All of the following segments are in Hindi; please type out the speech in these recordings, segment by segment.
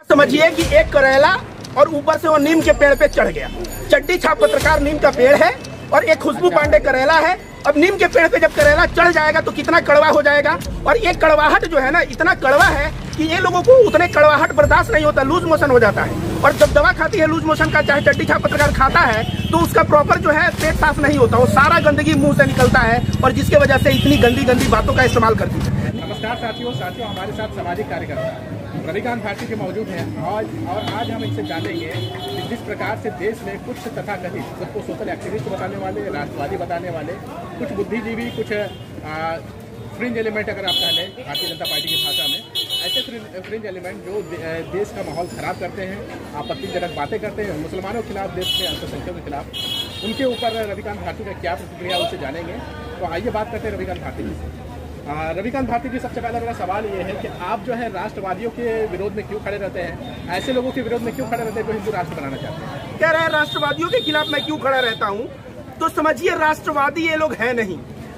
समझिए कि एक करेला और ऊपर से वो नीम के पेड़ पे चढ़ गया। चड्डी छाप पत्रकार नीम का पेड़ है और एक खुशबू पांडे करेला है। अब नीम के पेड़ पे जब करेला चढ़ जाएगा तो कितना कड़वा हो जाएगा। और ये कड़वाहट जो है ना इतना कड़वा है कि ये लोगों को उतने कड़वाहट बर्दाश्त नहीं होता, लूज मोशन हो जाता है। और जब दवा खाती है लूज मोशन का, चाहे चड्डी छाप पत्रकार खाता है, तो उसका प्रॉपर जो है पेट साफ नहीं होता, वो सारा गंदगी मुंह से निकलता है और जिसके वजह से इतनी गंदी गंदी बातों का इस्तेमाल करती है। नमस्कार साथियों, हमारे साथ सामाजिक कार्यकर्ता रविकांत भारती के मौजूद हैं आज हम इनसे जानेंगे कि जिस प्रकार से देश में कुछ तथाकथित खुद को सोशल एक्टिविस्ट बताने वाले, राष्ट्रवादी बताने वाले, कुछ बुद्धिजीवी, कुछ फ्रिंज एलिमेंट अगर आप कह लें भारतीय जनता पार्टी की भाषा में, ऐसे फ्रिंज एलिमेंट जो देश का माहौल खराब करते हैं, आपत्तिजनक बातें करते हैं मुसलमानों के खिलाफ, देश में अल्पसंख्यकों के खिलाफ, उनके ऊपर रविकांत भारती का क्या प्रतिक्रिया उनसे जानेंगे। तो आइए बात करते हैं रविकांत भारती जी से। रविकांत भारती जी, सबसे पहला मेरा सवाल ये है कि आप जो है राष्ट्रवादियों के विरोध में क्यों खड़े रहते हैं? ऐसे लोगों के विरोध में क्यों खड़े रहते हैं जो हिंदू राष्ट्र बनाना चाहते हैं? कह रहे हैं राष्ट्रवादियों के खिलाफ मैं क्यों खड़ा रहता हूं, तो समझिए राष्ट्रवादी ये लोग हैं नहीं,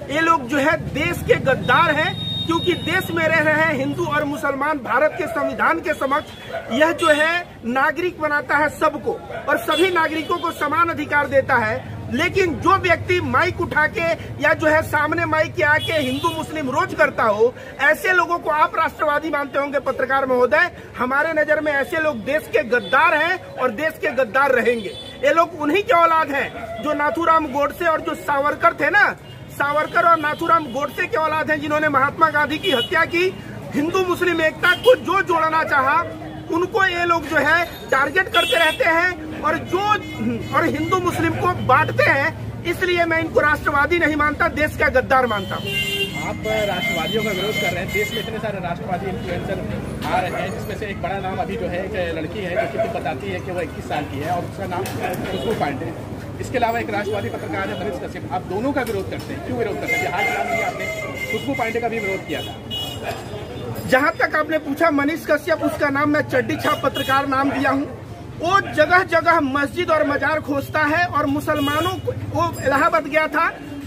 ये लोग जो है देश के गद्दार हैं। क्योंकि देश में रह रहे हैं हिंदू और मुसलमान, भारत के संविधान के समक्ष यह जो है नागरिक बनाता है सबको और सभी नागरिकों को समान अधिकार देता है। लेकिन जो व्यक्ति माइक उठा के या जो है सामने माइक के आके हिंदू मुस्लिम रोज करता हो, ऐसे लोगों को आप राष्ट्रवादी मानते होंगे पत्रकार महोदय। हमारे नजर में ऐसे लोग देश के गद्दार हैं और देश के गद्दार रहेंगे। ये लोग उन्हीं के औलाद हैं जो नाथूराम गोडसे और जो सावरकर थे ना, सावरकर और नाथूराम गोडसे के औलाद हैं जिन्होंने महात्मा गांधी की हत्या की। हिंदू मुस्लिम एकता को जो जोड़ना चाहा उनको ये लोग जो है टारगेट करते रहते हैं और हिंदू मुस्लिम को बांटते हैं। इसलिए मैं इनको राष्ट्रवादी नहीं मानता, देश का गद्दार मानता हूँ। आप राष्ट्रवादियों का विरोध कर रहे हैं, देश में इतने सारे राष्ट्रवादी इन्फ्लुएंसर आ रहे हैं, जिसमें से एक बड़ा नाम अभी जो है एक लड़की है जो कि बताती है कि वो 21 साल की है और उसका नाम खुशबू पांडे। इसके अलावा एक राष्ट्रवादी पत्रकार है मनीष कश्यप। आप दोनों का विरोध करते हैं, क्यों विरोध करते हैं? हाल फिलहाल में आपने खुशबू पांडे का भी विरोध किया था। जहां तक आपने पूछा मनीष कश्यप, उसका नाम मैं चड्डी छाप पत्रकार नाम दिया हूं। वो जगह जगह मस्जिद और मजार खोजता है और मुसलमानों को, वो इलाहाबाद गया था,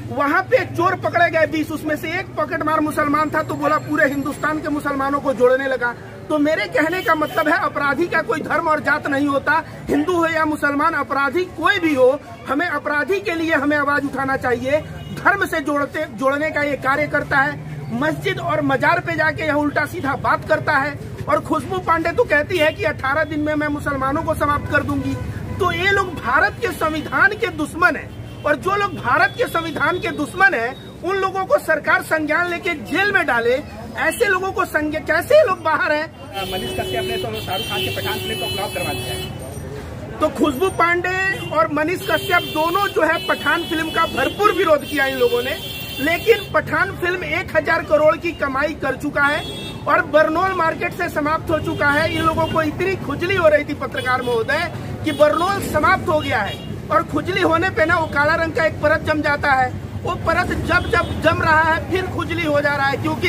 वहां पे चोर पकड़े गए 20, उसमें से एक पॉकेटमार मुसलमान था, तो बोला पूरे हिंदुस्तान के मुसलमानों को जोड़ने लगा। तो मेरे कहने का मतलब है अपराधी का कोई धर्म और जात नहीं होता, हिंदू हो या मुसलमान, अपराधी कोई भी हो, हमें अपराधी के लिए हमें आवाज उठाना चाहिए। धर्म से जोड़ने का ये कार्य करता है। मस्जिद और मजार पे जाके यह उल्टा सीधा बात करता है। और खुशबू पांडे तो कहती है कि 18 दिन में मैं मुसलमानों को समाप्त कर दूंगी। तो ये लोग भारत के संविधान के दुश्मन हैं और जो लोग भारत के संविधान के दुश्मन हैं उन लोगों को सरकार संज्ञान लेके जेल में डाले। ऐसे लोगों को कैसे लोग बाहर हैं? मनीष कश्यप ने तो शाहरुख खान के पठान फिल्म को फ्लॉप करवा दिया है। तो खुशबू पांडे और मनीष कश्यप दोनों जो है पठान फिल्म का भरपूर विरोध किया इन लोगों ने। लेकिन पठान फिल्म 1000 करोड़ की कमाई कर चुका है और बरनौल मार्केट से समाप्त हो चुका है। इन लोगों को इतनी खुजली हो रही थी पत्रकार महोदय कि बरनौल समाप्त हो गया है और खुजली होने पे ना वो काला रंग का एक परत जम जाता है। वो परत जब जम रहा है फिर खुजली हो जा रहा है, क्योंकि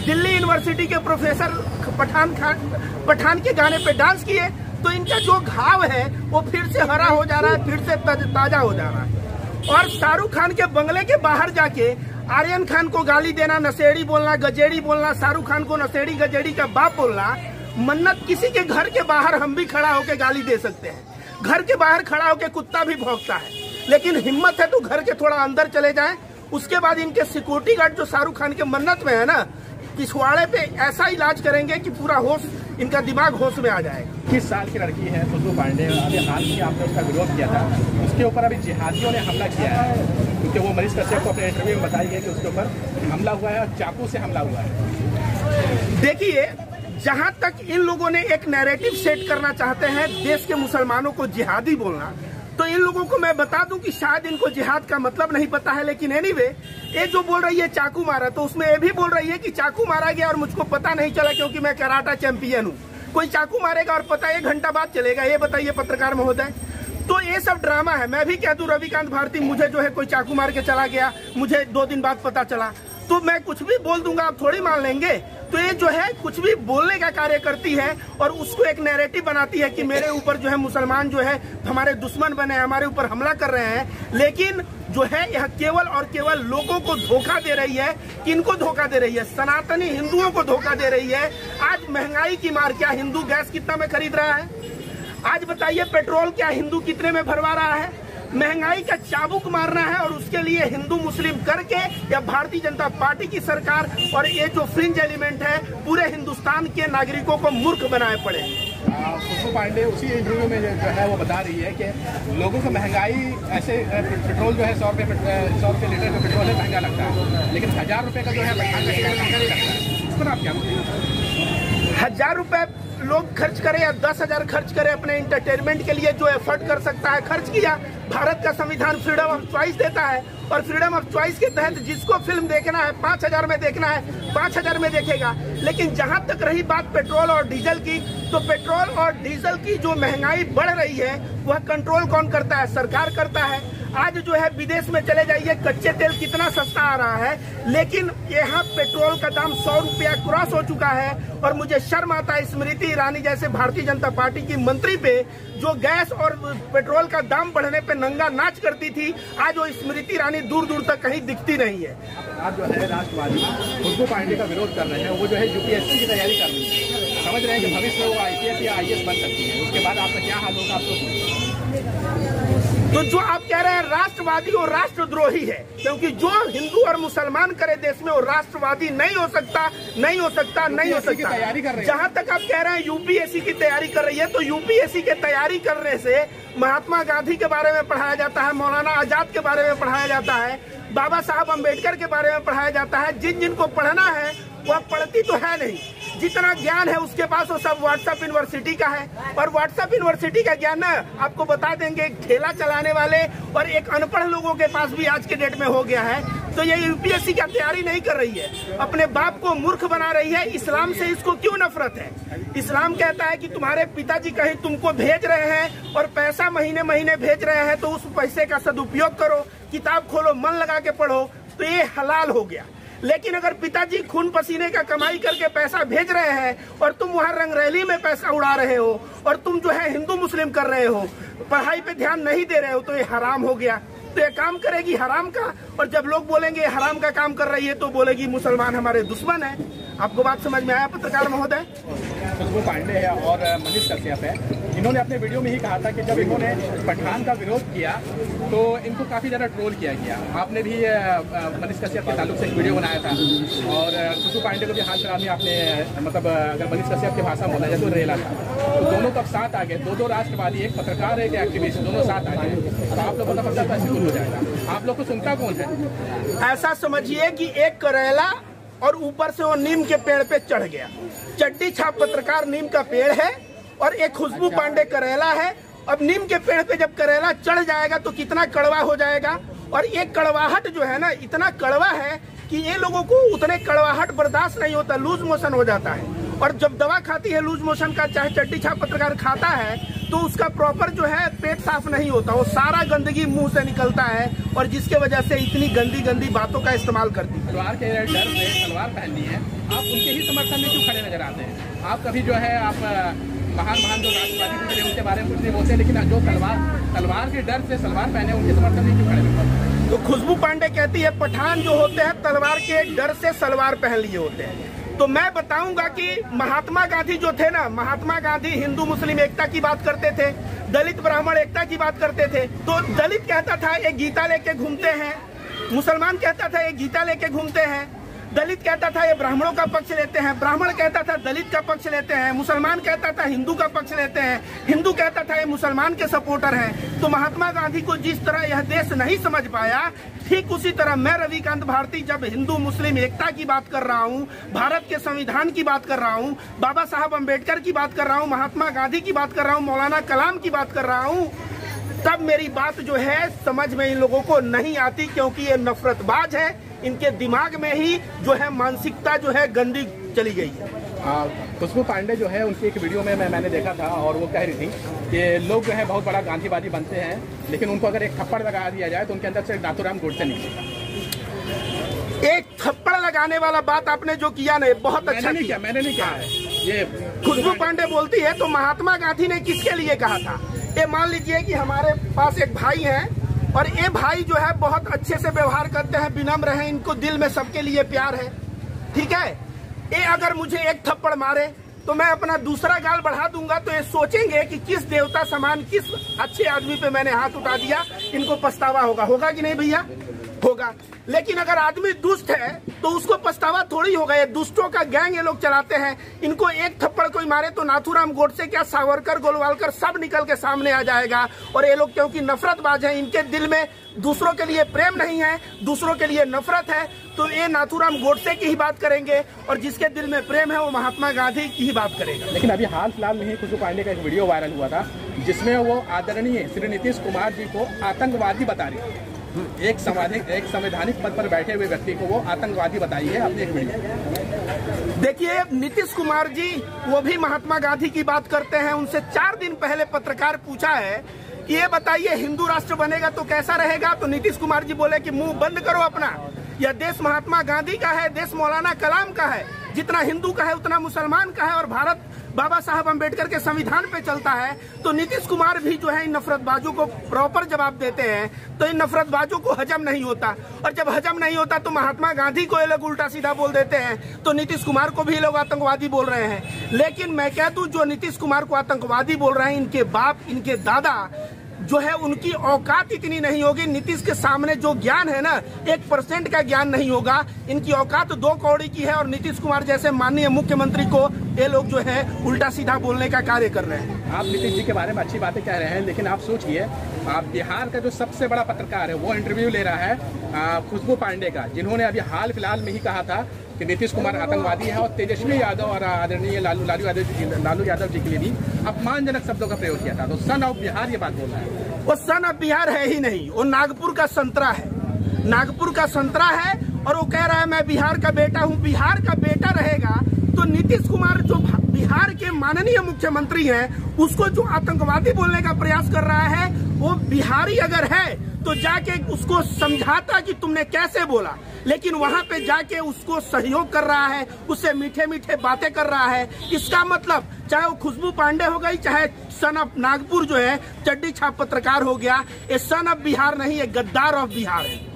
दिल्ली यूनिवर्सिटी के प्रोफेसर पठान के गाने पे डांस किए तो इनका जो घाव है वो फिर से हरा हो जा रहा है, फिर से ताजा हो जा रहा है। और शाहरुख खान के बंगले के बाहर जाके आर्यन खान को गाली देना, नशेड़ी बोलना, गजेड़ी बोलना, शाहरुख खान को नशेड़ी गजेड़ी का बाप बोलना। मन्नत किसी के घर के बाहर हम भी खड़ा होकर गाली दे सकते हैं, घर के बाहर खड़ा होकर कुत्ता भी भौंकता है, लेकिन हिम्मत है तो घर के थोड़ा अंदर चले जाएं। उसके बाद इनके सिक्योरिटी गार्ड जो शाहरुख खान के मन्नत में है ना, पिछवाड़े पे ऐसा इलाज करेंगे कि पूरा होश, इनका दिमाग होश में आ जाएगा। 21 साल की लड़की है खुशबू पांडे, अभी हाल ही आपने उसका विरोध किया था, उसके ऊपर अभी जिहादियों ने हमला किया है, क्योंकि वो मनीष कश्यप को अपने इंटरव्यू में बताई गई कि उसके ऊपर हमला हुआ है और चाकू से हमला हुआ है। देखिए, जहां तक इन लोगों ने एक नैरेटिव सेट करना चाहते हैं देश के मुसलमानों को जिहादी बोलना, तो इन लोगों को मैं बता दूं कि शायद इनको जिहाद का मतलब नहीं पता है। लेकिन एनीवे, ये जो बोल रही है चाकू मारा, तो उसमें ये भी बोल रही है कि चाकू मारा गया और मुझको पता नहीं चला क्योंकि मैं कराटा चैंपियन हूँ। कोई चाकू मारेगा और पता 1 घंटा बाद चलेगा? ये बताइए पत्रकार महोदय। तो ये सब ड्रामा है। मैं भी कह दूं रविकांत भारती, मुझे जो है कोई चाकू मार के चला गया, मुझे 2 दिन बाद पता चला, तो मैं कुछ भी बोल दूंगा, आप थोड़ी मान लेंगे। तो ये जो है कुछ भी बोलने का कार्य करती है और उसको एक नैरेटिव बनाती है कि मेरे ऊपर जो है मुसलमान जो है हमारे दुश्मन बने, हमारे ऊपर हमला कर रहे हैं। लेकिन जो है यह केवल और केवल लोगों को धोखा दे रही है। किनको धोखा दे रही है? सनातनी हिंदुओं को धोखा दे रही है। आज महंगाई की मार, क्या हिंदू गैस कितना में खरीद रहा है? आज बताइए पेट्रोल क्या हिंदू कितने में भरवा रहा है? महंगाई का चाबुक मारना है और उसके लिए हिंदू मुस्लिम करके या भारतीय जनता पार्टी की सरकार और ये जो फ्रिंज एलिमेंट है पूरे हिंदुस्तान के नागरिकों को मूर्ख बनाए पड़े। खुशबू पांडे उसी इंटरव्यू में जो है वो बता रही है कि लोगों को महंगाई ऐसे पेट्रोल जो है 100 रुपये लीटर का पेट्रोल है महंगा लगता है, लेकिन 1000 रुपये का जो है पठान का टिकट महंगा नहीं लगता है। इस पर आप क्या बोलेंगे? 1000 रुपये लोग खर्च करें या 10,000 खर्च करें अपने इंटरटेनमेंट के लिए, जो एफर्ट कर सकता है खर्च किया। भारत का संविधान फ्रीडम ऑफ चॉइस देता है और फ्रीडम ऑफ चॉइस के तहत जिसको फिल्म देखना है 5000 में देखना है 5000 में देखेगा। लेकिन जहां तक रही बात पेट्रोल और डीजल की, तो पेट्रोल और डीजल की जो महंगाई बढ़ रही है वह कंट्रोल कौन करता है? सरकार करता है। आज जो है विदेश में चले जाइए, कच्चे तेल कितना सस्ता आ रहा है, लेकिन यहाँ पेट्रोल का दाम 100 रुपया क्रॉस हो चुका है। और मुझे शर्म आता है स्मृति ईरानी जैसे भारतीय जनता पार्टी की मंत्री पे, जो गैस और पेट्रोल का दाम बढ़ने पे नंगा नाच करती थी, आज वो स्मृति ईरानी दूर दूर तक कहीं दिखती नहीं है। आप जो है राष्ट्रवादी खुशबू पांडे का विरोध कर रहे हैं, वो जो है यूपीएससी की तैयारी कर रही है, समझ रहे हैं कि भविष्य में वो आईपीएस या आईएएस बन सकती है, उसके बाद आपका क्या हाल होगा? आपको तो जो आप कह रहे हैं राष्ट्रवादी और राष्ट्रद्रोही है, क्योंकि जो हिंदू और मुसलमान करे देश में वो राष्ट्रवादी नहीं हो सकता, नहीं हो सकता, नहीं हो सकता। तैयारी कर रहे हैं। जहां तक आप कह रहे हैं यूपीएससी की तैयारी कर रही है, तो यूपीएससी की तैयारी करने से महात्मा गांधी के बारे में पढ़ाया जाता है, मौलाना आजाद के बारे में पढ़ाया जाता है, बाबा साहब अम्बेडकर के बारे में पढ़ाया जाता है। जिनको पढ़ना है वह पढ़ती तो है नहीं, जितना ज्ञान है उसके पास वो सब व्हाट्सएप यूनिवर्सिटी का है। और व्हाट्सएप यूनिवर्सिटी का ज्ञान ना आपको बता देंगे ठेला चलाने वाले और एक अनपढ़ लोगों के पास भी आज के डेट में हो गया है। तो ये यूपीएससी की तैयारी नहीं कर रही है, अपने बाप को मूर्ख बना रही है। इस्लाम से इसको क्यों नफरत है? इस्लाम कहता है कि तुम्हारे पिताजी कहीं तुमको भेज रहे हैं और पैसा महीने महीने भेज रहे हैं, तो उस पैसे का सदुपयोग करो, किताब खोलो, मन लगा के पढ़ो, तो ये हलाल हो गया। लेकिन अगर पिताजी खून पसीने का कमाई करके पैसा भेज रहे हैं और तुम वहां रंगरैली में पैसा उड़ा रहे हो और तुम जो है हिंदू मुस्लिम कर रहे हो, पढ़ाई पे ध्यान नहीं दे रहे हो, तो ये हराम हो गया। तो ये काम करेगी हराम का, और जब लोग बोलेंगे हराम का काम कर रही है तो बोलेगी मुसलमान हमारे दुश्मन है। आपको बात समझ में आया पत्रकार महोदय? खुशबू पांडे है और मनीष कश्यप है, इन्होंने अपने वीडियो में ही कहा था कि जब इन्होंने पठान का विरोध किया तो इनको काफी ज्यादा ट्रोल किया गया। आपने भी मनीष कश्यप के ताल्लुक से एक वीडियो बनाया था और खुशबू पांडे को भी हाल फिलहाल में आपने मतलब अगर मनीष कश्यप की भाषा में बोला जाए तो रेला था। तो दोनों तब साथ आ गए, दो राष्ट्रवादी, एक पत्रकार एक एक्टिविस्ट, दोनों साथ आ गए। तो आप लोगों का पता कैसे हो जाएगा? आप लोग को सुनता कौन है? ऐसा समझिए कि एक करेला और ऊपर से वो नीम के पेड़ पे चढ़ गया। चड्डी छाप पत्रकार नीम का पेड़ है और एक खुशबू पांडे करेला है। अब नीम के पेड़ पे जब करेला चढ़ जाएगा तो कितना कड़वा हो जाएगा, और एक कड़वाहट जो है ना इतना कड़वा है कि ये लोगों को उतने कड़वाहट बर्दाश्त नहीं होता, लूज मोशन हो जाता है। और जब दवा खाती है लूज मोशन का, चाहे चड्डी छाप पत्रकार खाता है, तो उसका प्रॉपर जो है पेट साफ नहीं होता, वो सारा गंदगी मुंह से निकलता है और जिसके वजह से इतनी गंदी गंदी बातों का इस्तेमाल करती है। तलवार के डर से तलवार पहननी है, आप उनके ही समर्थन में क्यों खड़े नजर आते हैं? आप कभी जो है आप महान जो राष्ट्रवादी गुजरे उनके बारे में कुछ नहीं बोलते, लेकिन जो तलवार के डर से सलवार पहने उनके समर्थन में क्यों खड़े होते? तो खुशबू पांडे कहती है पठान जो होते हैं तलवार के डर से सलवार पहन लिए होते हैं। तो मैं बताऊंगा कि महात्मा गांधी जो थे ना, महात्मा गांधी हिंदू मुस्लिम एकता की बात करते थे, दलित ब्राह्मण एकता की बात करते थे। तो दलित कहता था एक गीता लेके घूमते हैं, मुसलमान कहता था एक गीता लेके घूमते हैं, दलित कहता था ये ब्राह्मणों का पक्ष लेते हैं, ब्राह्मण कहता था दलित का पक्ष लेते हैं, मुसलमान कहता था हिंदू का पक्ष लेते हैं, हिंदू कहता था ये मुसलमान के सपोर्टर हैं। तो महात्मा गांधी को जिस तरह यह देश नहीं समझ पाया, ठीक उसी तरह मैं रविकांत भारती जब हिंदू मुस्लिम एकता की बात कर रहा हूँ, भारत के संविधान की बात कर रहा हूँ, बाबा साहब अम्बेडकर की बात कर रहा हूँ, महात्मा गांधी की बात कर रहा हूँ, मौलाना कलाम की बात कर रहा हूँ, तब मेरी बात जो है समझ में इन लोगों को नहीं आती, क्योंकि ये नफरतबाज है। इनके दिमाग में ही जो है मानसिकता जो है गंदी चली गई है। खुशबू पांडे जो है उनकी एक वीडियो में मैंने देखा था और वो कह रही थी कि लोग जो है बहुत बड़ा गांधीवादी बनते हैं, लेकिन उनको अगर एक थप्पड़ लगा दिया जाए तो उनके अंदर से नाथुराम गोडसे निकलेगा। एक थप्पड़ लगाने वाला बात आपने जो किया ना बहुत अच्छा किया। मैंने नहीं कहा है, ये खुशबू पांडे बोलती है तो महात्मा गांधी ने किसके लिए कहा था? ये मान लीजिए कि हमारे पास एक भाई है, और ये भाई जो है बहुत अच्छे से व्यवहार करते हैं, विनम्र हैं, इनको दिल में सबके लिए प्यार है, ठीक है। ये अगर मुझे एक थप्पड़ मारे तो मैं अपना दूसरा गाल बढ़ा दूंगा तो ये सोचेंगे कि किस देवता समान, किस अच्छे आदमी पे मैंने हाथ उठा दिया, इनको पछतावा होगा कि नहीं भैया? होगा। लेकिन अगर आदमी दुष्ट है तो उसको पछतावा थोड़ी होगा। ये दुष्टों का गैंग ये लोग चलाते हैं। इनको एक थप्पड़ कोई मारे तो नाथूराम गोडसे क्या, सावरकर, गोलवालकर सब निकल के सामने आ जाएगा। और ये लोग क्योंकि नफरतबाज हैं, इनके दिल में दूसरों के लिए प्रेम नहीं है, दूसरों के लिए नफरत है, तो ये नाथूराम गोडसे की ही बात करेंगे और जिसके दिल में प्रेम है वो महात्मा गांधी की ही बात करेगा। लेकिन अभी हाल फिलहाल में ही खुशबू पांडे का एक वीडियो वायरल हुआ था जिसमें वो आदरणीय श्री नीतीश कुमार जी को आतंकवादी बता रही है। एक संवैधानिक पद पर बैठे हुए व्यक्ति को वो आतंकवादी बताई है अपने एक वीडियो। देखिए नीतीश कुमार जी वो भी महात्मा गांधी की बात करते हैं। उनसे 4 दिन पहले पत्रकार पूछा है कि ये बताइए हिंदू राष्ट्र बनेगा तो कैसा रहेगा, तो नीतीश कुमार जी बोले कि मुंह बंद करो अपना, यह देश महात्मा गांधी का है, देश मौलाना कलाम का है, जितना हिंदू का है उतना मुसलमान का है और भारत बाबा साहब अम्बेडकर के संविधान पे चलता है। तो नीतीश कुमार भी जो है इन नफरतबाजों को प्रॉपर जवाब देते हैं, तो इन नफरतबाजों को हजम नहीं होता, और जब हजम नहीं होता तो महात्मा गांधी को ये लोग उल्टा सीधा बोल देते हैं, तो नीतीश कुमार को भी लोग आतंकवादी बोल रहे हैं। लेकिन मैं कह दूं जो नीतीश कुमार को आतंकवादी बोल रहे हैं, इनके बाप, इनके दादा जो है उनकी औकात इतनी नहीं होगी। नीतीश के सामने जो ज्ञान है ना 1% का ज्ञान नहीं होगा। इनकी औकात 2 कौड़ी की है और नीतीश कुमार जैसे माननीय मुख्यमंत्री को ये लोग जो है उल्टा सीधा बोलने का कार्य कर रहे हैं। आप नीतीश जी के बारे में अच्छी बातें कह रहे हैं, लेकिन आप सोचिए आप बिहार का जो सबसे बड़ा पत्रकार है वो इंटरव्यू ले रहा है खुशबू पांडे का, जिन्होंने अभी हाल फिलहाल में ही कहा था कि नीतीश कुमार आतंकवादी है और तेजस्वी यादव और आदरणीय लालू यादव जी के लिए भी अपमानजनक शब्दों का प्रयोग किया था। तो सन ऑफ बिहार ये बात बोल रहा है। वो सन ऑफ बिहार है ही नहीं, वो नागपुर का संतरा है, नागपुर का संतरा है। और वो कह रहा है मैं बिहार का बेटा हूँ। बिहार का बेटा रहेगा तो नीतीश कुमार जो बिहार के माननीय मुख्यमंत्री हैं उसको जो आतंकवादी बोलने का प्रयास कर रहा है, वो बिहारी अगर है तो जाके उसको समझाता कि तुमने कैसे बोला, लेकिन वहां पे जाके उसको सहयोग कर रहा है, उससे मीठे मीठे बातें कर रहा है। इसका मतलब चाहे वो खुशबू पांडे हो गई, चाहे सन ऑफ नागपुर जो है चड्डी छाप पत्रकार हो गया, ये सन ऑफ बिहार नहीं, ये गद्दार ऑफ बिहार है।